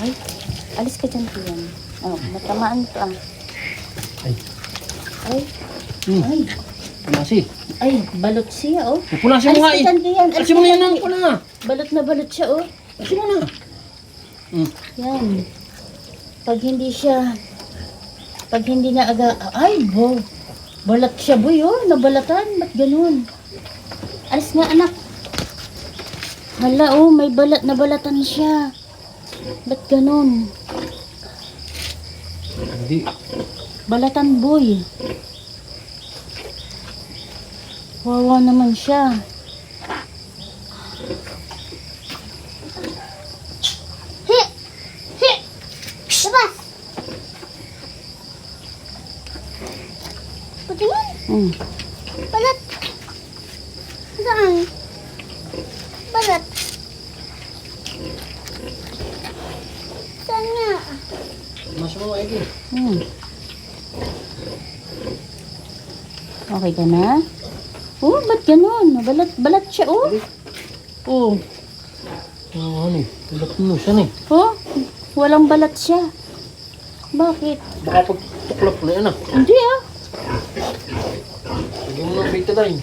Ay, alis ka dyan, Tiyan. Oh, matamaan to ah. Ay. Ay. Hmm. Ay. Punasi. Ay, balot siya, oh. Punasin mo nga Alis eh. ka dyan, Tiyan. Alisin mo na yan ang puna. Balot na balot siya, oh. Alisin mo na. Yan. Pag hindi na aga, ay, balat siya, boy, oh. Nabalatan. Ba't ganun? Alis nga, anak. Hala, oh, may balat na balatan siya. Ba't ganun? Hindi. Balatan, boy. Wawa naman siya. Labas! Patingin? Hmm. Balat! Saan? Balat! Saan nga? Mas mo nga eh. Hmm. Okay ka na? Oh, ba't ganun? Balat siya, oh. Oh. Ano eh. Tulad mo siya eh. Oh, walang balat siya. Bakit? Baka pag tuklap na yan ah. Hindi ah. Sige mo ng betadine.